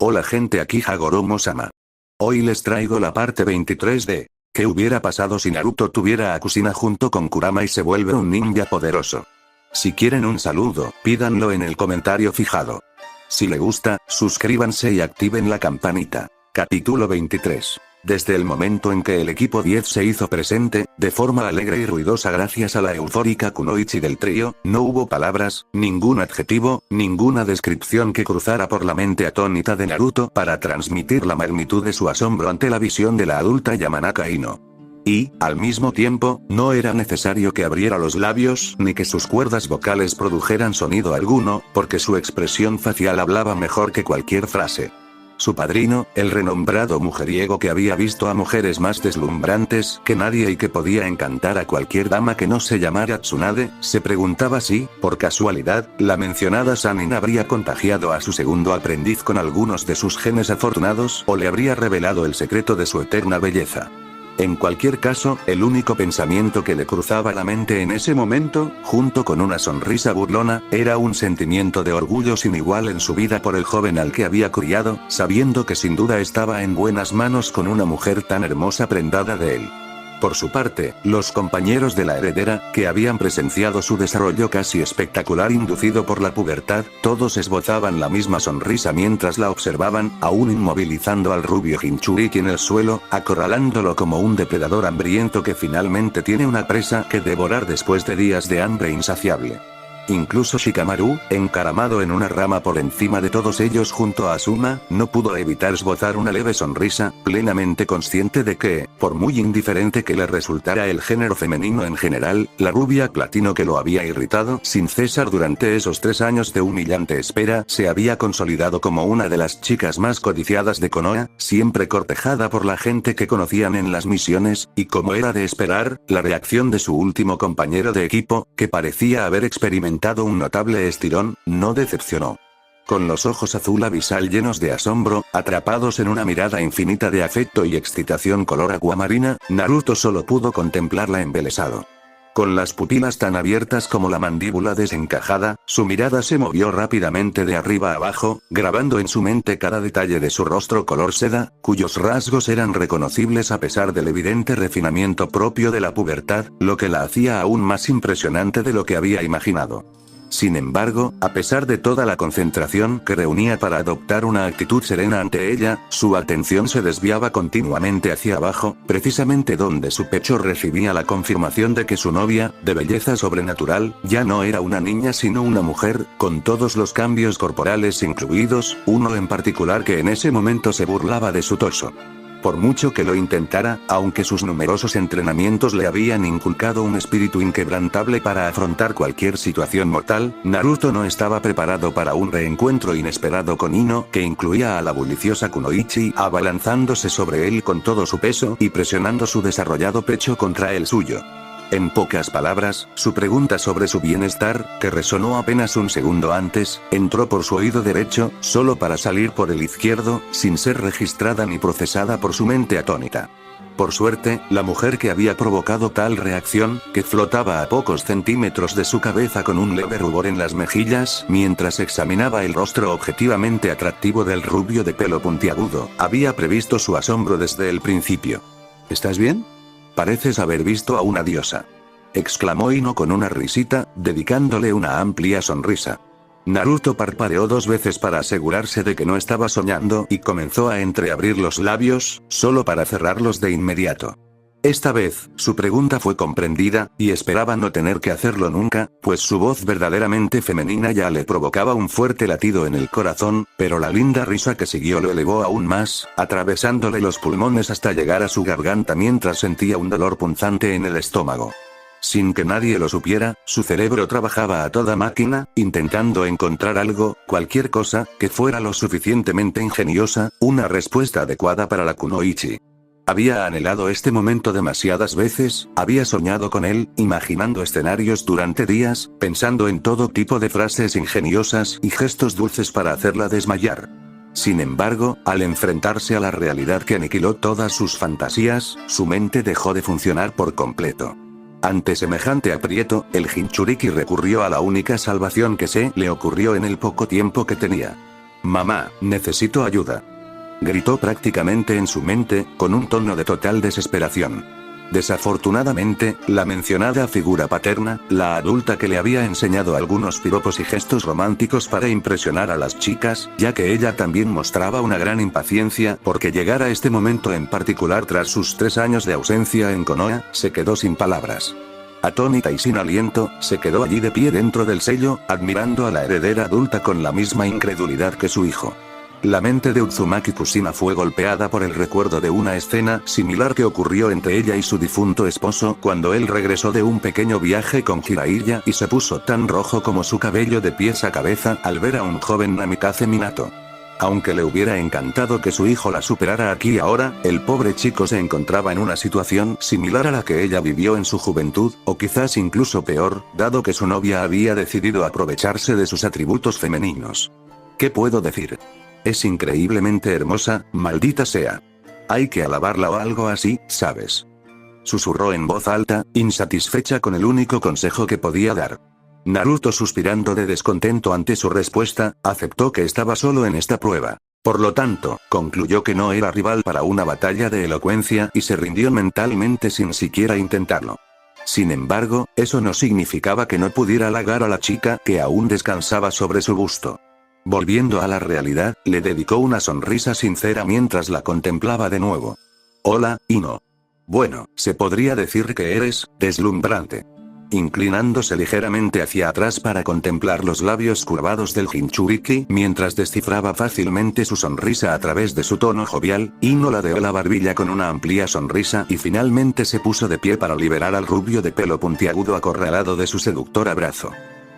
Hola gente, aquí Hagoromo-sama. Hoy les traigo la parte 23 de ¿qué hubiera pasado si Naruto tuviera a Kushina junto con Kurama y se vuelve un ninja poderoso? Si quieren un saludo, pídanlo en el comentario fijado. Si le gusta, suscríbanse y activen la campanita. Capítulo 23. Desde el momento en que el equipo 10 se hizo presente, de forma alegre y ruidosa gracias a la eufórica kunoichi del trío, no hubo palabras, ningún adjetivo, ninguna descripción que cruzara por la mente atónita de Naruto para transmitir la magnitud de su asombro ante la visión de la adulta Yamanaka Ino. Y, al mismo tiempo, no era necesario que abriera los labios ni que sus cuerdas vocales produjeran sonido alguno, porque su expresión facial hablaba mejor que cualquier frase. Su padrino, el renombrado mujeriego que había visto a mujeres más deslumbrantes que nadie y que podía encantar a cualquier dama que no se llamara Tsunade, se preguntaba si, por casualidad, la mencionada Sannin habría contagiado a su segundo aprendiz con algunos de sus genes afortunados o le habría revelado el secreto de su eterna belleza. En cualquier caso, el único pensamiento que le cruzaba la mente en ese momento, junto con una sonrisa burlona, era un sentimiento de orgullo sin igual en su vida por el joven al que había criado, sabiendo que sin duda estaba en buenas manos con una mujer tan hermosa prendada de él. Por su parte, los compañeros de la heredera, que habían presenciado su desarrollo casi espectacular inducido por la pubertad, todos esbozaban la misma sonrisa mientras la observaban, aún inmovilizando al rubio Jinchuriki en el suelo, acorralándolo como un depredador hambriento que finalmente tiene una presa que devorar después de días de hambre insaciable. Incluso Shikamaru, encaramado en una rama por encima de todos ellos junto a Asuma, no pudo evitar esbozar una leve sonrisa, plenamente consciente de que, por muy indiferente que le resultara el género femenino en general, la rubia platino que lo había irritado sin cesar durante esos 3 años de humillante espera, se había consolidado como una de las chicas más codiciadas de Konoha, siempre cortejada por la gente que conocían en las misiones, y como era de esperar, la reacción de su último compañero de equipo, que parecía haber experimentado un notable estirón, no decepcionó. Con los ojos azul abisal llenos de asombro, atrapados en una mirada infinita de afecto y excitación color aguamarina, Naruto solo pudo contemplarla embelesado. Con las pupilas tan abiertas como la mandíbula desencajada, su mirada se movió rápidamente de arriba a abajo, grabando en su mente cada detalle de su rostro color seda, cuyos rasgos eran reconocibles a pesar del evidente refinamiento propio de la pubertad, lo que la hacía aún más impresionante de lo que había imaginado. Sin embargo, a pesar de toda la concentración que reunía para adoptar una actitud serena ante ella, su atención se desviaba continuamente hacia abajo, precisamente donde su pecho recibía la confirmación de que su novia, de belleza sobrenatural, ya no era una niña sino una mujer, con todos los cambios corporales incluidos, uno en particular que en ese momento se burlaba de su torso. Por mucho que lo intentara, aunque sus numerosos entrenamientos le habían inculcado un espíritu inquebrantable para afrontar cualquier situación mortal, Naruto no estaba preparado para un reencuentro inesperado con Ino, que incluía a la bulliciosa kunoichi abalanzándose sobre él con todo su peso y presionando su desarrollado pecho contra el suyo. En pocas palabras, su pregunta sobre su bienestar, que resonó apenas un segundo antes, entró por su oído derecho, solo para salir por el izquierdo, sin ser registrada ni procesada por su mente atónita. Por suerte, la mujer que había provocado tal reacción, que flotaba a pocos centímetros de su cabeza con un leve rubor en las mejillas, mientras examinaba el rostro objetivamente atractivo del rubio de pelo puntiagudo, había previsto su asombro desde el principio. ¿Estás bien? Pareces haber visto a una diosa, exclamó Ino con una risita, dedicándole una amplia sonrisa. Naruto parpadeó 2 veces para asegurarse de que no estaba soñando y comenzó a entreabrir los labios, solo para cerrarlos de inmediato. Esta vez, su pregunta fue comprendida, y esperaba no tener que hacerlo nunca, pues su voz verdaderamente femenina ya le provocaba un fuerte latido en el corazón, pero la linda risa que siguió lo elevó aún más, atravesándole los pulmones hasta llegar a su garganta mientras sentía un dolor punzante en el estómago. Sin que nadie lo supiera, su cerebro trabajaba a toda máquina, intentando encontrar algo, cualquier cosa, que fuera lo suficientemente ingeniosa, una respuesta adecuada para la kunoichi. Había anhelado este momento demasiadas veces, había soñado con él, imaginando escenarios durante días, pensando en todo tipo de frases ingeniosas y gestos dulces para hacerla desmayar. Sin embargo, al enfrentarse a la realidad que aniquiló todas sus fantasías, su mente dejó de funcionar por completo. Ante semejante aprieto, el Jinchuriki recurrió a la única salvación que se le ocurrió en el poco tiempo que tenía. Mamá, necesito ayuda. Gritó prácticamente en su mente, con un tono de total desesperación. Desafortunadamente, la mencionada figura paterna, la adulta que le había enseñado algunos piropos y gestos románticos para impresionar a las chicas, ya que ella también mostraba una gran impaciencia porque llegara este momento en particular tras sus 3 años de ausencia en Konoha, se quedó sin palabras. Atónita y sin aliento, se quedó allí de pie dentro del sello, admirando a la heredera adulta con la misma incredulidad que su hijo. La mente de Uzumaki Kushina fue golpeada por el recuerdo de una escena similar que ocurrió entre ella y su difunto esposo cuando él regresó de un pequeño viaje con Jiraiya y se puso tan rojo como su cabello de pies a cabeza al ver a un joven Namikaze Minato. Aunque le hubiera encantado que su hijo la superara aquí y ahora, el pobre chico se encontraba en una situación similar a la que ella vivió en su juventud, o quizás incluso peor, dado que su novia había decidido aprovecharse de sus atributos femeninos. ¿Qué puedo decir? Es increíblemente hermosa, maldita sea. Hay que alabarla o algo así, ¿sabes? Susurró en voz alta, insatisfecha con el único consejo que podía dar. Naruto, suspirando de descontento ante su respuesta, aceptó que estaba solo en esta prueba. Por lo tanto, concluyó que no era rival para una batalla de elocuencia y se rindió mentalmente sin siquiera intentarlo. Sin embargo, eso no significaba que no pudiera halagar a la chica que aún descansaba sobre su busto. Volviendo a la realidad, le dedicó una sonrisa sincera mientras la contemplaba de nuevo. Hola, Ino. Bueno, se podría decir que eres deslumbrante. Inclinándose ligeramente hacia atrás para contemplar los labios curvados del Jinchuriki mientras descifraba fácilmente su sonrisa a través de su tono jovial, Ino ladeó la barbilla con una amplia sonrisa y finalmente se puso de pie para liberar al rubio de pelo puntiagudo acorralado de su seductor abrazo.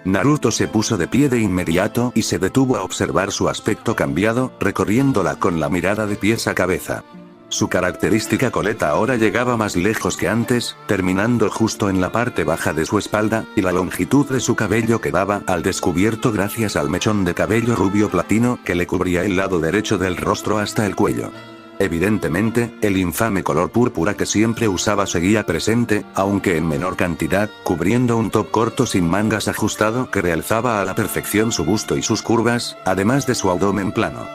Naruto se puso de pie de inmediato y se detuvo a observar su aspecto cambiado, recorriéndola con la mirada de pies a cabeza. Su característica coleta ahora llegaba más lejos que antes, terminando justo en la parte baja de su espalda, y la longitud de su cabello quedaba al descubierto gracias al mechón de cabello rubio platino que le cubría el lado derecho del rostro hasta el cuello. Evidentemente, el infame color púrpura que siempre usaba seguía presente, aunque en menor cantidad, cubriendo un top corto sin mangas ajustado que realzaba a la perfección su busto y sus curvas, además de su abdomen plano.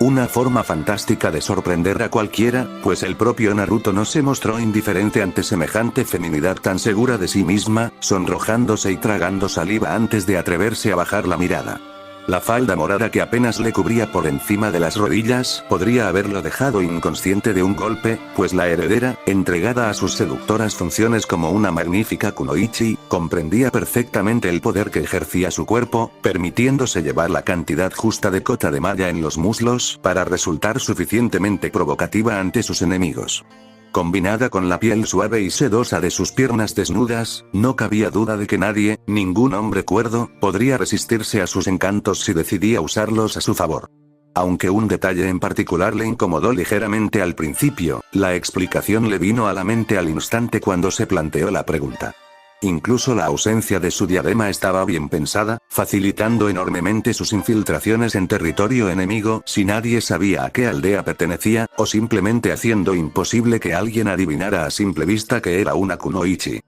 Una forma fantástica de sorprender a cualquiera, pues el propio Naruto no se mostró indiferente ante semejante feminidad tan segura de sí misma, sonrojándose y tragando saliva antes de atreverse a bajar la mirada. La falda morada que apenas le cubría por encima de las rodillas podría haberlo dejado inconsciente de un golpe, pues la heredera, entregada a sus seductoras funciones como una magnífica kunoichi, comprendía perfectamente el poder que ejercía su cuerpo, permitiéndose llevar la cantidad justa de cota de malla en los muslos para resultar suficientemente provocativa ante sus enemigos. Combinada con la piel suave y sedosa de sus piernas desnudas, no cabía duda de que nadie, ningún hombre cuerdo, podría resistirse a sus encantos si decidía usarlos a su favor. Aunque un detalle en particular le incomodó ligeramente al principio, la explicación le vino a la mente al instante cuando se planteó la pregunta. Incluso la ausencia de su diadema estaba bien pensada, facilitando enormemente sus infiltraciones en territorio enemigo si nadie sabía a qué aldea pertenecía, o simplemente haciendo imposible que alguien adivinara a simple vista que era una kunoichi.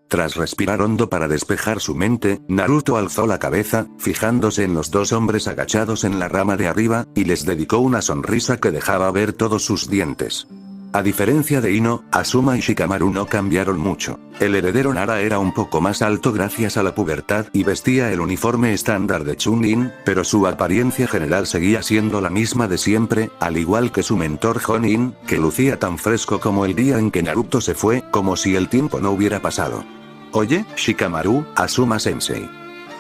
Tras respirar hondo para despejar su mente, Naruto alzó la cabeza, fijándose en los dos hombres agachados en la rama de arriba, y les dedicó una sonrisa que dejaba ver todos sus dientes. A diferencia de Ino, Asuma y Shikamaru no cambiaron mucho. El heredero Nara era un poco más alto gracias a la pubertad y vestía el uniforme estándar de Chunin, pero su apariencia general seguía siendo la misma de siempre, al igual que su mentor Jonin, que lucía tan fresco como el día en que Naruto se fue, como si el tiempo no hubiera pasado. «Oye, Shikamaru, Asuma-sensei.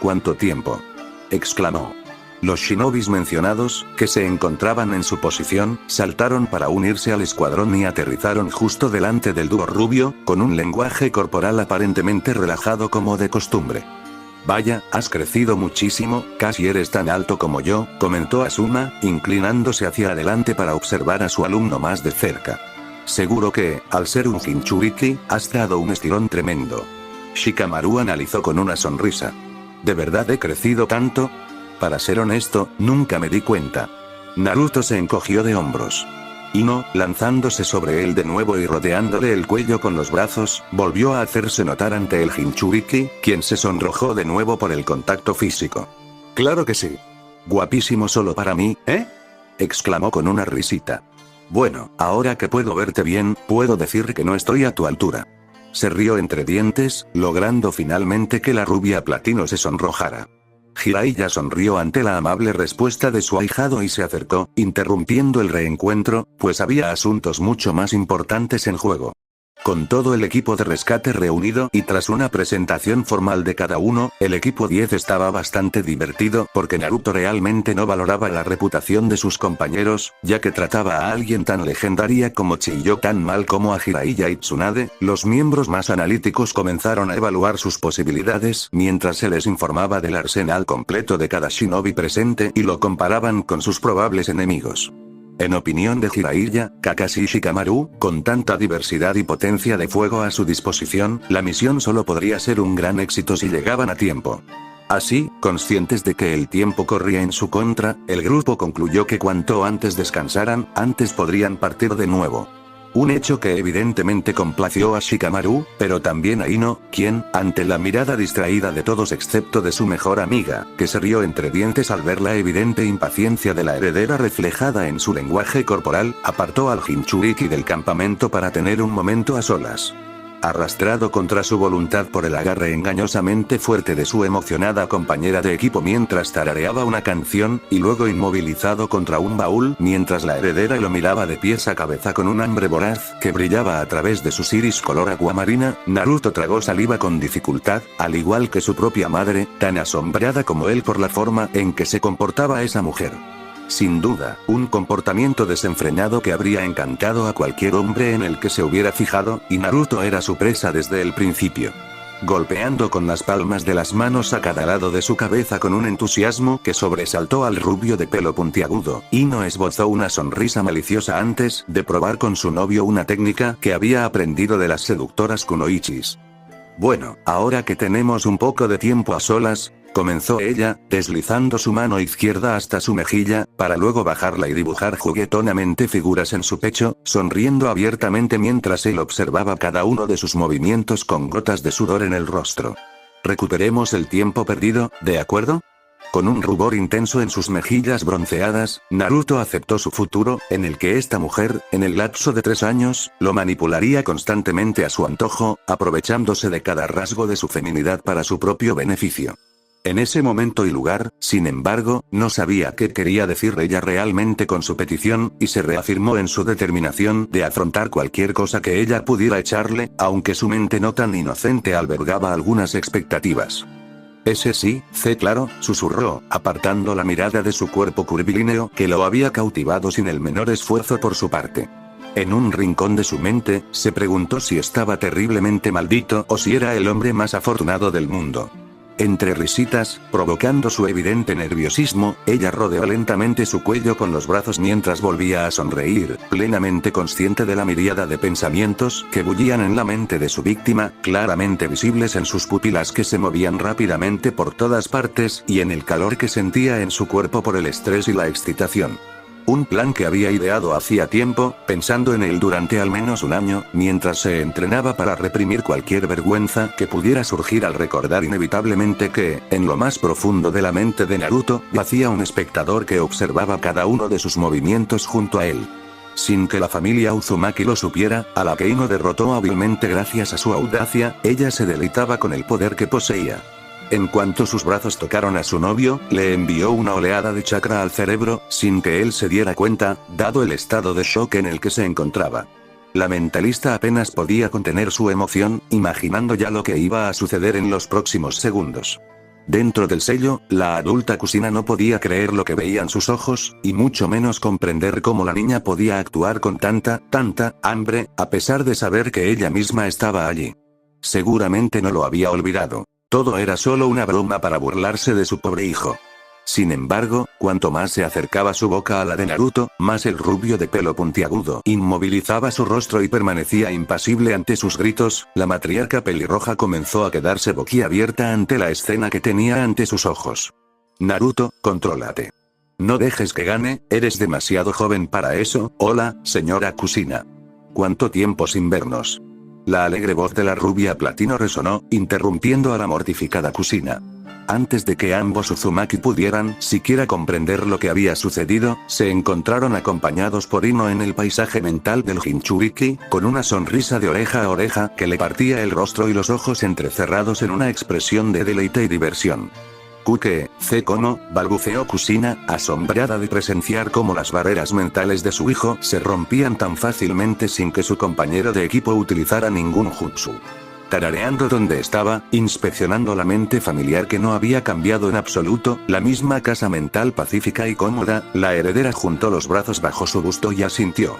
¿Cuánto tiempo?», exclamó. Los shinobis mencionados, que se encontraban en su posición, saltaron para unirse al escuadrón y aterrizaron justo delante del dúo rubio, con un lenguaje corporal aparentemente relajado como de costumbre. «Vaya, has crecido muchísimo, casi eres tan alto como yo», comentó Asuma, inclinándose hacia adelante para observar a su alumno más de cerca. «Seguro que, al ser un Jinchuriki, has dado un estirón tremendo». Shikamaru analizó con una sonrisa. «¿De verdad he crecido tanto? Para ser honesto, nunca me di cuenta». Naruto se encogió de hombros. Ino, lanzándose sobre él de nuevo y rodeándole el cuello con los brazos, volvió a hacerse notar ante el Jinchuriki, quien se sonrojó de nuevo por el contacto físico. «Claro que sí. Guapísimo solo para mí, ¿eh? Exclamó con una risita. Bueno, ahora que puedo verte bien, puedo decir que no estoy a tu altura. Se rió entre dientes, logrando finalmente que la rubia platino se sonrojara. Jiraiya sonrió ante la amable respuesta de su ahijado y se acercó, interrumpiendo el reencuentro, pues había asuntos mucho más importantes en juego. Con todo el equipo de rescate reunido y tras una presentación formal de cada uno, el equipo 10 estaba bastante divertido porque Naruto realmente no valoraba la reputación de sus compañeros, ya que trataba a alguien tan legendaria como Chiyo tan mal como a Jiraiya y Tsunade. Los miembros más analíticos comenzaron a evaluar sus posibilidades mientras se les informaba del arsenal completo de cada shinobi presente y lo comparaban con sus probables enemigos. En opinión de Jiraiya, Kakashi y Shikamaru, con tanta diversidad y potencia de fuego a su disposición, la misión solo podría ser un gran éxito si llegaban a tiempo. Así, conscientes de que el tiempo corría en su contra, el grupo concluyó que cuanto antes descansaran, antes podrían partir de nuevo. Un hecho que evidentemente complació a Shikamaru, pero también a Ino, quien, ante la mirada distraída de todos excepto de su mejor amiga, que se rió entre dientes al ver la evidente impaciencia de la heredera reflejada en su lenguaje corporal, apartó al Jinchuriki del campamento para tener un momento a solas. Arrastrado contra su voluntad por el agarre engañosamente fuerte de su emocionada compañera de equipo mientras tarareaba una canción, y luego inmovilizado contra un baúl mientras la heredera lo miraba de pies a cabeza con un hambre voraz que brillaba a través de sus iris color aguamarina, Naruto tragó saliva con dificultad, al igual que su propia madre, tan asombrada como él por la forma en que se comportaba esa mujer. Sin duda, un comportamiento desenfrenado que habría encantado a cualquier hombre en el que se hubiera fijado, y Naruto era su presa desde el principio. Golpeando con las palmas de las manos a cada lado de su cabeza con un entusiasmo que sobresaltó al rubio de pelo puntiagudo, Ino esbozó una sonrisa maliciosa antes de probar con su novio una técnica que había aprendido de las seductoras kunoichis. Bueno, ahora que tenemos un poco de tiempo a solas, comenzó ella, deslizando su mano izquierda hasta su mejilla, para luego bajarla y dibujar juguetonamente figuras en su pecho, sonriendo abiertamente mientras él observaba cada uno de sus movimientos con gotas de sudor en el rostro. Recuperemos el tiempo perdido, ¿de acuerdo? Con un rubor intenso en sus mejillas bronceadas, Naruto aceptó su futuro, en el que esta mujer, en el lapso de 3 años, lo manipularía constantemente a su antojo, aprovechándose de cada rasgo de su feminidad para su propio beneficio. En ese momento y lugar, sin embargo, no sabía qué quería decir ella realmente con su petición, y se reafirmó en su determinación de afrontar cualquier cosa que ella pudiera echarle, aunque su mente no tan inocente albergaba algunas expectativas. Ese sí, claro, susurró, apartando la mirada de su cuerpo curvilíneo que lo había cautivado sin el menor esfuerzo por su parte. En un rincón de su mente, se preguntó si estaba terriblemente maldito o si era el hombre más afortunado del mundo. Entre risitas, provocando su evidente nerviosismo, ella rodeó lentamente su cuello con los brazos mientras volvía a sonreír, plenamente consciente de la miríada de pensamientos que bullían en la mente de su víctima, claramente visibles en sus pupilas que se movían rápidamente por todas partes y en el calor que sentía en su cuerpo por el estrés y la excitación. Un plan que había ideado hacía tiempo, pensando en él durante al menos un año, mientras se entrenaba para reprimir cualquier vergüenza que pudiera surgir al recordar inevitablemente que, en lo más profundo de la mente de Naruto, yacía un espectador que observaba cada uno de sus movimientos junto a él. Sin que la familia Uzumaki lo supiera, a la que Ino derrotó hábilmente gracias a su audacia, ella se deleitaba con el poder que poseía. En cuanto sus brazos tocaron a su novio, le envió una oleada de chakra al cerebro, sin que él se diera cuenta, dado el estado de shock en el que se encontraba. La mentalista apenas podía contener su emoción, imaginando ya lo que iba a suceder en los próximos segundos. Dentro del sello, la adulta Kusina no podía creer lo que veían sus ojos, y mucho menos comprender cómo la niña podía actuar con tanta hambre, a pesar de saber que ella misma estaba allí. Seguramente no lo había olvidado. Todo era solo una broma para burlarse de su pobre hijo. Sin embargo, cuanto más se acercaba su boca a la de Naruto, más el rubio de pelo puntiagudo inmovilizaba su rostro y permanecía impasible ante sus gritos. La matriarca pelirroja comenzó a quedarse boquiabierta ante la escena que tenía ante sus ojos. Naruto, contrólate. No dejes que gane, eres demasiado joven para eso. Hola, señora Kusina. ¿Cuánto tiempo sin vernos? La alegre voz de la rubia platino resonó, interrumpiendo a la mortificada Kusina. Antes de que ambos Uzumaki pudieran siquiera comprender lo que había sucedido, se encontraron acompañados por Ino en el paisaje mental del Jinchuriki, con una sonrisa de oreja a oreja que le partía el rostro y los ojos entrecerrados en una expresión de deleite y diversión. Kuke, Kono, balbuceó Kusina, asombrada de presenciar cómo las barreras mentales de su hijo se rompían tan fácilmente sin que su compañero de equipo utilizara ningún jutsu. Tarareando donde estaba, inspeccionando la mente familiar que no había cambiado en absoluto, la misma casa mental pacífica y cómoda, la heredera juntó los brazos bajo su busto y asintió.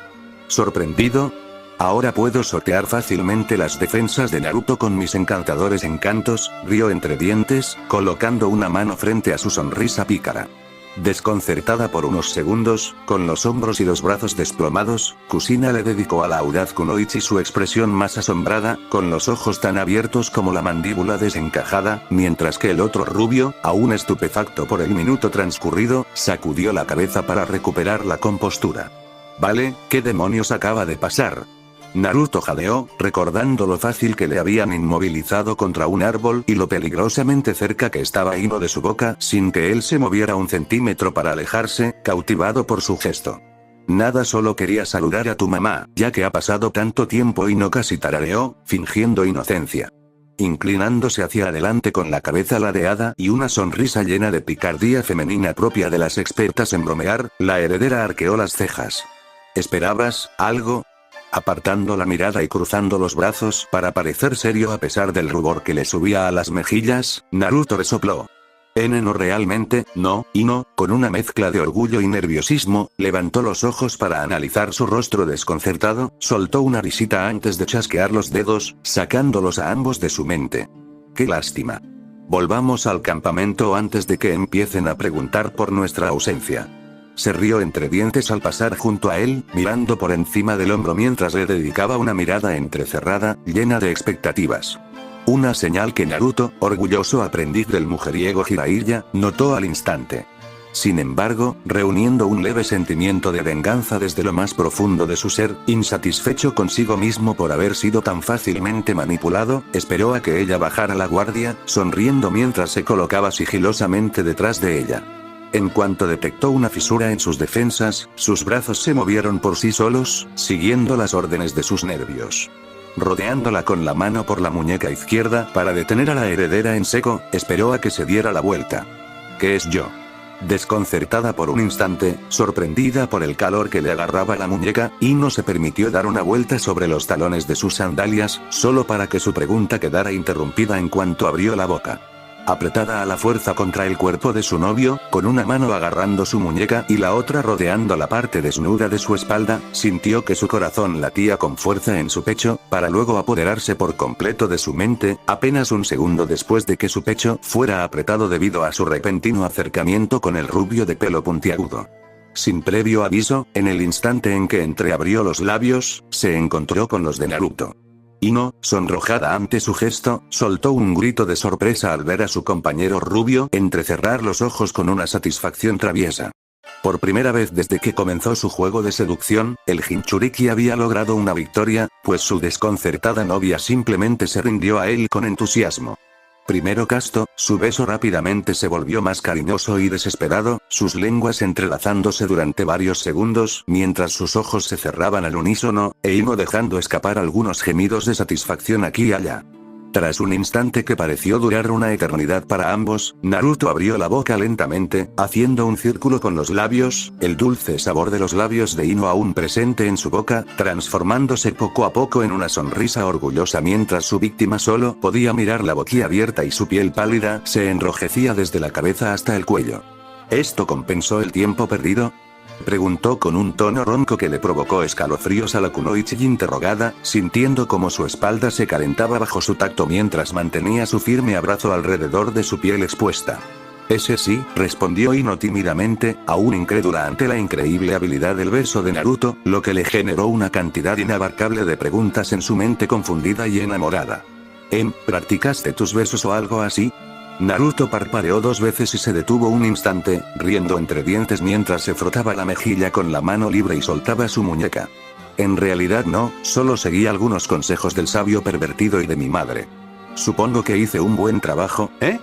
¿Sorprendido? Ahora puedo sortear fácilmente las defensas de Naruto con mis encantadores encantos, rió entre dientes, colocando una mano frente a su sonrisa pícara. Desconcertada por unos segundos, con los hombros y los brazos desplomados, Kusina le dedicó a la audaz Kunoichi su expresión más asombrada, con los ojos tan abiertos como la mandíbula desencajada, mientras que el otro rubio, aún estupefacto por el minuto transcurrido, sacudió la cabeza para recuperar la compostura. Vale, ¿qué demonios acaba de pasar? Naruto jadeó, recordando lo fácil que le habían inmovilizado contra un árbol y lo peligrosamente cerca que estaba Ino de su boca sin que él se moviera un centímetro para alejarse, cautivado por su gesto. Nada, solo quería saludar a tu mamá, ya que ha pasado tanto tiempo. Ino casi tarareó, fingiendo inocencia. Inclinándose hacia adelante con la cabeza ladeada y una sonrisa llena de picardía femenina propia de las expertas en bromear, la heredera arqueó las cejas. ¿Esperabas algo? Apartando la mirada y cruzando los brazos para parecer serio a pesar del rubor que le subía a las mejillas, Naruto resopló. No, realmente, no, Ino, con una mezcla de orgullo y nerviosismo, levantó los ojos para analizar su rostro desconcertado, soltó una risita antes de chasquear los dedos, sacándolos a ambos de su mente. ¡Qué lástima! Volvamos al campamento antes de que empiecen a preguntar por nuestra ausencia. Se rió entre dientes al pasar junto a él, mirando por encima del hombro mientras le dedicaba una mirada entrecerrada, llena de expectativas. Una señal que Naruto, orgulloso aprendiz del mujeriego Jiraiya, notó al instante. Sin embargo, reuniendo un leve sentimiento de venganza desde lo más profundo de su ser, insatisfecho consigo mismo por haber sido tan fácilmente manipulado, esperó a que ella bajara la guardia, sonriendo mientras se colocaba sigilosamente detrás de ella. En cuanto detectó una fisura en sus defensas, sus brazos se movieron por sí solos, siguiendo las órdenes de sus nervios. Rodeándola con la mano por la muñeca izquierda para detener a la heredera en seco, esperó a que se diera la vuelta. ¿Qué es yo? Desconcertada por un instante, sorprendida por el calor que le agarraba la muñeca, Ino se permitió dar una vuelta sobre los talones de sus sandalias, solo para que su pregunta quedara interrumpida en cuanto abrió la boca. Apretada a la fuerza contra el cuerpo de su novio, con una mano agarrando su muñeca y la otra rodeando la parte desnuda de su espalda, sintió que su corazón latía con fuerza en su pecho, para luego apoderarse por completo de su mente, apenas un segundo después de que su pecho fuera apretado debido a su repentino acercamiento con el rubio de pelo puntiagudo. Sin previo aviso, en el instante en que entreabrió los labios, se encontró con los de Naruto. Ino, sonrojada ante su gesto, soltó un grito de sorpresa al ver a su compañero rubio entrecerrar los ojos con una satisfacción traviesa. Por primera vez desde que comenzó su juego de seducción, el Jinchuriki había logrado una victoria, pues su desconcertada novia simplemente se rindió a él con entusiasmo. Primero casto, su beso rápidamente se volvió más cariñoso y desesperado, sus lenguas entrelazándose durante varios segundos, mientras sus ojos se cerraban al unísono, e Ino dejando escapar algunos gemidos de satisfacción aquí y allá. Tras un instante que pareció durar una eternidad para ambos, Naruto abrió la boca lentamente, haciendo un círculo con los labios, el dulce sabor de los labios de Ino aún presente en su boca, transformándose poco a poco en una sonrisa orgullosa mientras su víctima solo podía mirarla boquiabierta y su piel pálida se enrojecía desde la cabeza hasta el cuello. ¿Esto compensó el tiempo perdido?, preguntó con un tono ronco que le provocó escalofríos a la Kunoichi interrogada, sintiendo como su espalda se calentaba bajo su tacto mientras mantenía su firme abrazo alrededor de su piel expuesta. Ese sí, respondió Ino tímidamente, aún incrédula ante la increíble habilidad del beso de Naruto, lo que le generó una cantidad inabarcable de preguntas en su mente confundida y enamorada. ¿Practicaste tus besos o algo así? Naruto parpadeó 2 veces y se detuvo un instante, riendo entre dientes mientras se frotaba la mejilla con la mano libre y soltaba su muñeca. En realidad no, solo seguí algunos consejos del sabio pervertido y de mi madre. Supongo que hice un buen trabajo, ¿eh?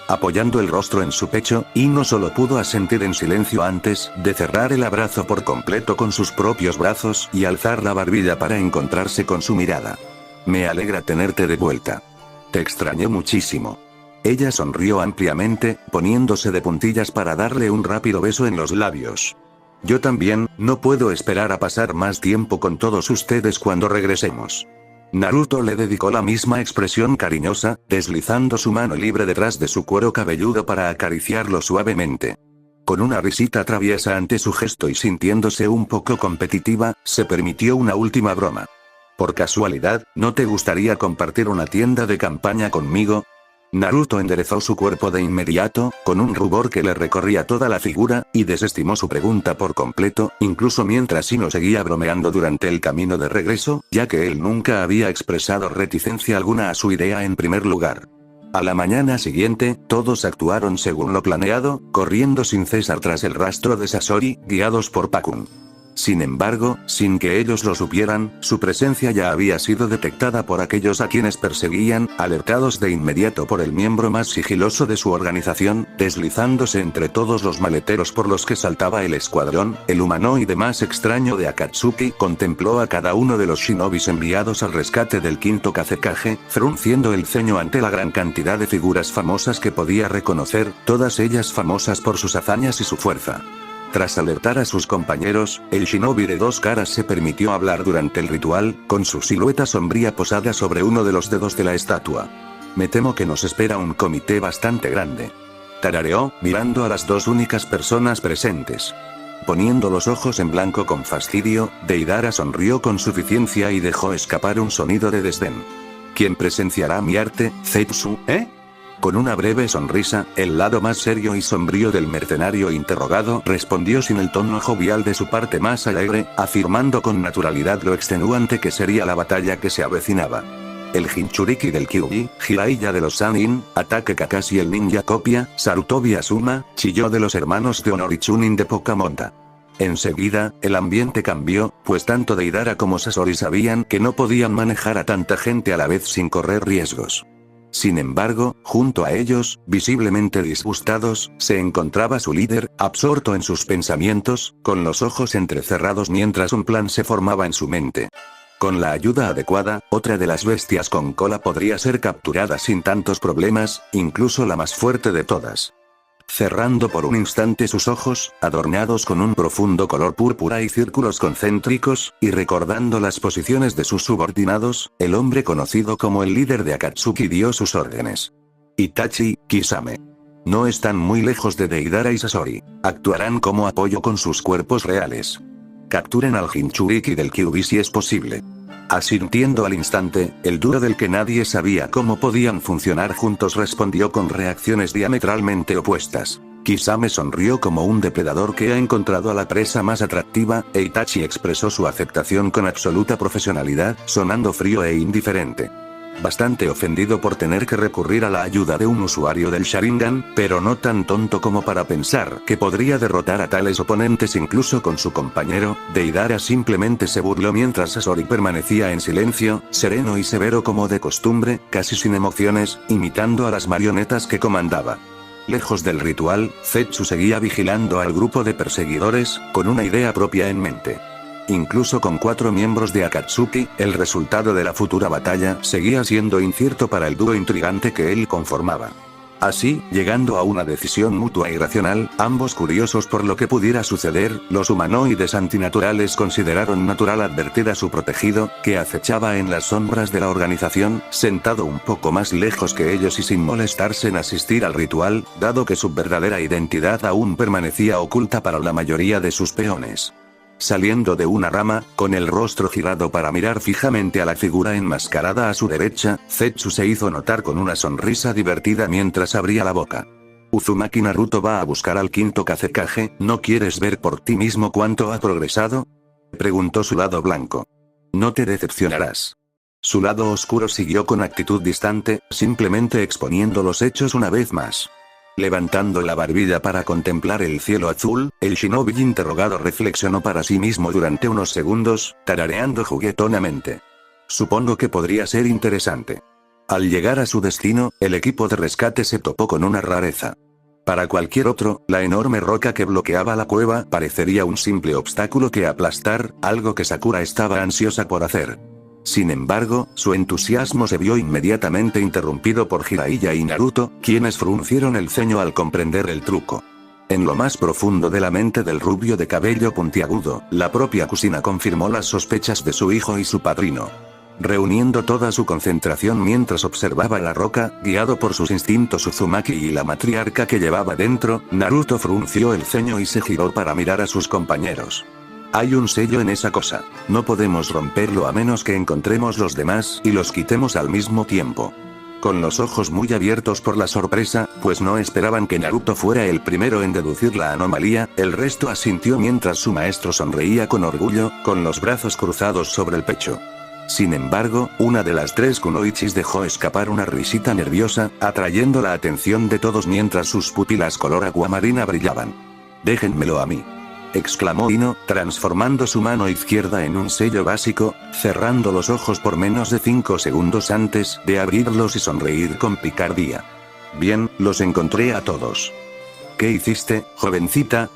Apoyando el rostro en su pecho, Ino solo pudo asentir en silencio antes de cerrar el abrazo por completo con sus propios brazos y alzar la barbilla para encontrarse con su mirada. Me alegra tenerte de vuelta. Te extrañé muchísimo. Ella sonrió ampliamente, poniéndose de puntillas para darle un rápido beso en los labios. Yo también, no puedo esperar a pasar más tiempo con todos ustedes cuando regresemos. Naruto le dedicó la misma expresión cariñosa, deslizando su mano libre detrás de su cuero cabelludo para acariciarlo suavemente. Con una risita traviesa ante su gesto y sintiéndose un poco competitiva, se permitió una última broma. ¿Por casualidad, no te gustaría compartir una tienda de campaña conmigo? Naruto enderezó su cuerpo de inmediato, con un rubor que le recorría toda la figura, y desestimó su pregunta por completo, incluso mientras Ino seguía bromeando durante el camino de regreso, ya que él nunca había expresado reticencia alguna a su idea en primer lugar. A la mañana siguiente, todos actuaron según lo planeado, corriendo sin cesar tras el rastro de Sasori, guiados por Pakun. Sin embargo, sin que ellos lo supieran, su presencia ya había sido detectada por aquellos a quienes perseguían, alertados de inmediato por el miembro más sigiloso de su organización, deslizándose entre todos los maleteros por los que saltaba el escuadrón. El humanoide más extraño de Akatsuki contempló a cada uno de los shinobis enviados al rescate del quinto Kazekage, frunciendo el ceño ante la gran cantidad de figuras famosas que podía reconocer, todas ellas famosas por sus hazañas y su fuerza. Tras alertar a sus compañeros, el shinobi de dos caras se permitió hablar durante el ritual, con su silueta sombría posada sobre uno de los dedos de la estatua. Me temo que nos espera un comité bastante grande. Tarareó, mirando a las dos únicas personas presentes. Poniendo los ojos en blanco con fastidio, Deidara sonrió con suficiencia y dejó escapar un sonido de desdén. ¿Quién presenciará mi arte, Zetsu, Con una breve sonrisa, el lado más serio y sombrío del mercenario interrogado respondió sin el tono jovial de su parte más alegre, afirmando con naturalidad lo extenuante que sería la batalla que se avecinaba. El Jinchuriki del Kyuubi, Jiraiya de los Sannin, Ataque Kakashi el ninja copia, Sarutobi Asuma, Chilló de los hermanos de Honor y Chunin de poca monta. Enseguida, el ambiente cambió, pues tanto Deidara como Sasori sabían que no podían manejar a tanta gente a la vez sin correr riesgos. Sin embargo, junto a ellos, visiblemente disgustados, se encontraba su líder, absorto en sus pensamientos, con los ojos entrecerrados mientras un plan se formaba en su mente. Con la ayuda adecuada, otra de las bestias con cola podría ser capturada sin tantos problemas, incluso la más fuerte de todas. Cerrando por un instante sus ojos, adornados con un profundo color púrpura y círculos concéntricos, y recordando las posiciones de sus subordinados, el hombre conocido como el líder de Akatsuki dio sus órdenes. Itachi, Kisame. No están muy lejos de Deidara y Sasori. Actuarán como apoyo con sus cuerpos reales. Capturen al Jinchuriki del Kyuubi si es posible. Asintiendo al instante, el dúo del que nadie sabía cómo podían funcionar juntos respondió con reacciones diametralmente opuestas. Kisame sonrió como un depredador que ha encontrado a la presa más atractiva, e Itachi expresó su aceptación con absoluta profesionalidad, sonando frío e indiferente. Bastante ofendido por tener que recurrir a la ayuda de un usuario del Sharingan, pero no tan tonto como para pensar que podría derrotar a tales oponentes incluso con su compañero, Deidara simplemente se burló mientras Sasori permanecía en silencio, sereno y severo como de costumbre, casi sin emociones, imitando a las marionetas que comandaba. Lejos del ritual, Zetsu seguía vigilando al grupo de perseguidores, con una idea propia en mente. Incluso con 4 miembros de Akatsuki, el resultado de la futura batalla seguía siendo incierto para el dúo intrigante que él conformaba. Así, llegando a una decisión mutua y racional, ambos curiosos por lo que pudiera suceder, los humanoides antinaturales consideraron natural advertir a su protegido, que acechaba en las sombras de la organización, sentado un poco más lejos que ellos y sin molestarse en asistir al ritual, dado que su verdadera identidad aún permanecía oculta para la mayoría de sus peones. Saliendo de una rama, con el rostro girado para mirar fijamente a la figura enmascarada a su derecha, Zetsu se hizo notar con una sonrisa divertida mientras abría la boca. Uzumaki Naruto va a buscar al quinto Kazekage, ¿no quieres ver por ti mismo cuánto ha progresado? Preguntó su lado blanco. No te decepcionarás. Su lado oscuro siguió con actitud distante, simplemente exponiendo los hechos una vez más. Levantando la barbilla para contemplar el cielo azul, el shinobi interrogado reflexionó para sí mismo durante unos segundos, tarareando juguetonamente. Supongo que podría ser interesante. Al llegar a su destino, el equipo de rescate se topó con una rareza. Para cualquier otro, la enorme roca que bloqueaba la cueva parecería un simple obstáculo que aplastar, algo que Sakura estaba ansiosa por hacer. Sin embargo, su entusiasmo se vio inmediatamente interrumpido por Jiraiya y Naruto, quienes fruncieron el ceño al comprender el truco. En lo más profundo de la mente del rubio de cabello puntiagudo, la propia Kushina confirmó las sospechas de su hijo y su padrino. Reuniendo toda su concentración mientras observaba la roca, guiado por sus instintos Uzumaki y la matriarca que llevaba dentro, Naruto frunció el ceño y se giró para mirar a sus compañeros. Hay un sello en esa cosa. No podemos romperlo a menos que encontremos los demás y los quitemos al mismo tiempo. Con los ojos muy abiertos por la sorpresa, pues no esperaban que Naruto fuera el primero en deducir la anomalía, el resto asintió mientras su maestro sonreía con orgullo, con los brazos cruzados sobre el pecho. Sin embargo, una de las tres kunoichis dejó escapar una risita nerviosa, atrayendo la atención de todos mientras sus pupilas color aguamarina brillaban. «Déjenmelo a mí», exclamó Ino, transformando su mano izquierda en un sello básico, cerrando los ojos por menos de 5 segundos antes de abrirlos y sonreír con picardía. «Bien, los encontré a todos». «¿Qué hiciste, jovencita?»,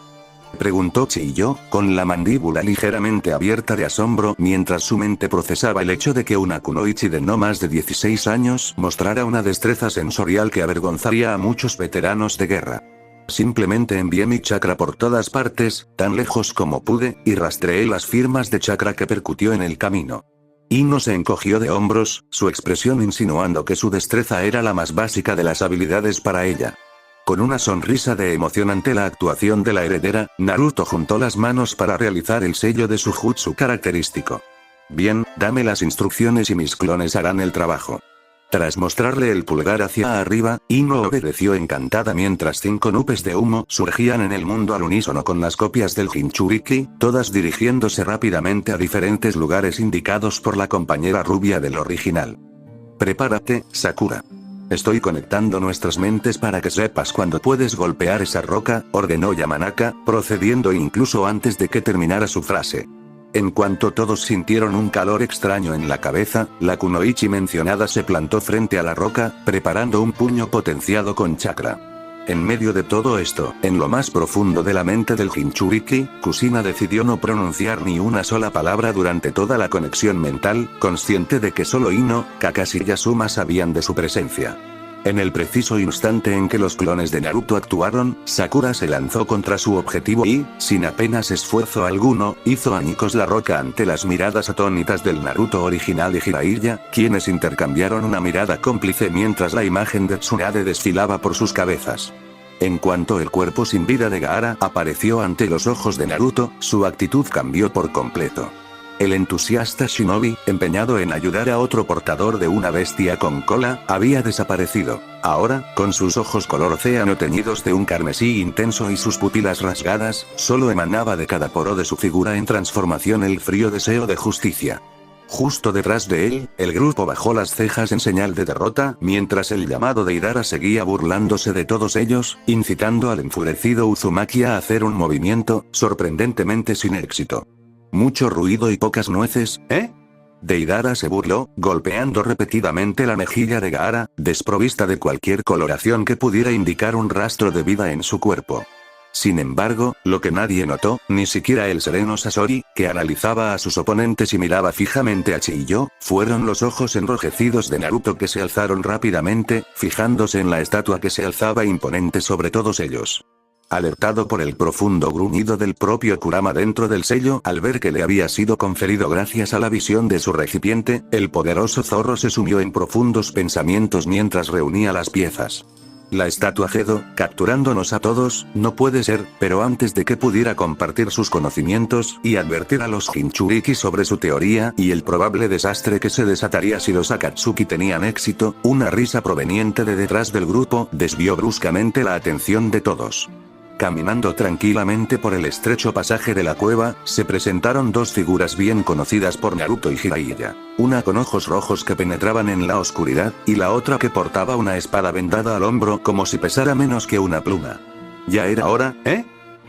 preguntó Chiyo, con la mandíbula ligeramente abierta de asombro mientras su mente procesaba el hecho de que una kunoichi de no más de 16 años mostrara una destreza sensorial que avergonzaría a muchos veteranos de guerra. Simplemente envié mi chakra por todas partes, tan lejos como pude, y rastreé las firmas de chakra que percutió en el camino. Ino se encogió de hombros, su expresión insinuando que su destreza era la más básica de las habilidades para ella. Con una sonrisa de emoción ante la actuación de la heredera, Naruto juntó las manos para realizar el sello de su jutsu característico. «Bien, dame las instrucciones y mis clones harán el trabajo». Tras mostrarle el pulgar hacia arriba, Ino obedeció encantada mientras 5 nubes de humo surgían en el mundo al unísono con las copias del Jinchuriki, todas dirigiéndose rápidamente a diferentes lugares indicados por la compañera rubia del original. «Prepárate, Sakura. Estoy conectando nuestras mentes para que sepas cuándo puedes golpear esa roca», ordenó Yamanaka, procediendo incluso antes de que terminara su frase. En cuanto todos sintieron un calor extraño en la cabeza, la kunoichi mencionada se plantó frente a la roca, preparando un puño potenciado con chakra. En medio de todo esto, en lo más profundo de la mente del Jinchuriki, Kushina decidió no pronunciar ni una sola palabra durante toda la conexión mental, consciente de que solo Ino, Kakashi y Asuma sabían de su presencia. En el preciso instante en que los clones de Naruto actuaron, Sakura se lanzó contra su objetivo y, sin apenas esfuerzo alguno, hizo añicos la roca ante las miradas atónitas del Naruto original y Jiraiya, quienes intercambiaron una mirada cómplice mientras la imagen de Tsunade desfilaba por sus cabezas. En cuanto el cuerpo sin vida de Gaara apareció ante los ojos de Naruto, su actitud cambió por completo. El entusiasta shinobi, empeñado en ayudar a otro portador de una bestia con cola, había desaparecido. Ahora, con sus ojos color océano teñidos de un carmesí intenso y sus pupilas rasgadas, solo emanaba de cada poro de su figura en transformación el frío deseo de justicia. Justo detrás de él, el grupo bajó las cejas en señal de derrota, mientras el llamado de Idara seguía burlándose de todos ellos, incitando al enfurecido Uzumaki a hacer un movimiento, sorprendentemente sin éxito. Mucho ruido y pocas nueces, ¿eh? Deidara se burló, golpeando repetidamente la mejilla de Gaara, desprovista de cualquier coloración que pudiera indicar un rastro de vida en su cuerpo. Sin embargo, lo que nadie notó, ni siquiera el sereno Sasori, que analizaba a sus oponentes y miraba fijamente a Chiyo, fueron los ojos enrojecidos de Naruto que se alzaron rápidamente, fijándose en la estatua que se alzaba imponente sobre todos ellos. Alertado por el profundo gruñido del propio Kurama dentro del sello al ver que le había sido conferido gracias a la visión de su recipiente, el poderoso zorro se sumió en profundos pensamientos mientras reunía las piezas. La estatua Gedo, capturándonos a todos, no puede ser, pero antes de que pudiera compartir sus conocimientos y advertir a los Jinchuriki sobre su teoría y el probable desastre que se desataría si los Akatsuki tenían éxito, una risa proveniente de detrás del grupo desvió bruscamente la atención de todos. Caminando tranquilamente por el estrecho pasaje de la cueva, se presentaron dos figuras bien conocidas por Naruto y Jiraiya. Una con ojos rojos que penetraban en la oscuridad, y la otra que portaba una espada vendada al hombro como si pesara menos que una pluma. «Ya era hora, ¿eh?»,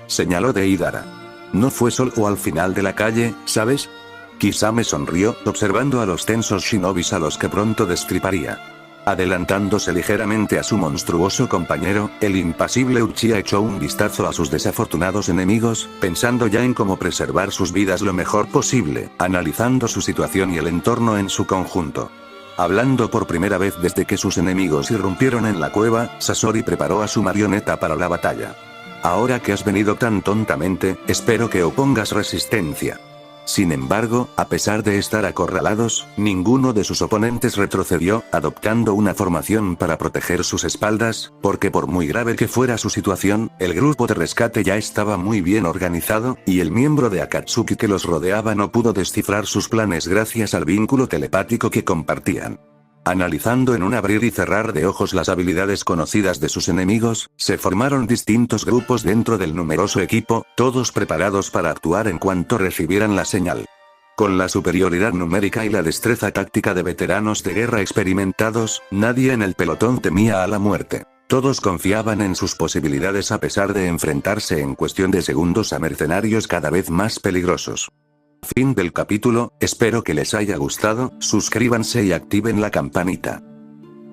señaló Deidara. «No fue solo al final de la calle, ¿sabes?». Kisame sonrió, observando a los tensos shinobis a los que pronto destriparía. Adelantándose ligeramente a su monstruoso compañero, el impasible Uchiha echó un vistazo a sus desafortunados enemigos, pensando ya en cómo preservar sus vidas lo mejor posible, analizando su situación y el entorno en su conjunto. Hablando por primera vez desde que sus enemigos irrumpieron en la cueva, Sasori preparó a su marioneta para la batalla. Ahora que has venido tan tontamente, espero que opongas resistencia. Sin embargo, a pesar de estar acorralados, ninguno de sus oponentes retrocedió, adoptando una formación para proteger sus espaldas, porque por muy grave que fuera su situación, el grupo de rescate ya estaba muy bien organizado, y el miembro de Akatsuki que los rodeaba no pudo descifrar sus planes gracias al vínculo telepático que compartían. Analizando en un abrir y cerrar de ojos las habilidades conocidas de sus enemigos, se formaron distintos grupos dentro del numeroso equipo, todos preparados para actuar en cuanto recibieran la señal. Con la superioridad numérica y la destreza táctica de veteranos de guerra experimentados, nadie en el pelotón temía a la muerte. Todos confiaban en sus posibilidades a pesar de enfrentarse en cuestión de segundos a mercenarios cada vez más peligrosos. Fin del capítulo, espero que les haya gustado, suscríbanse y activen la campanita.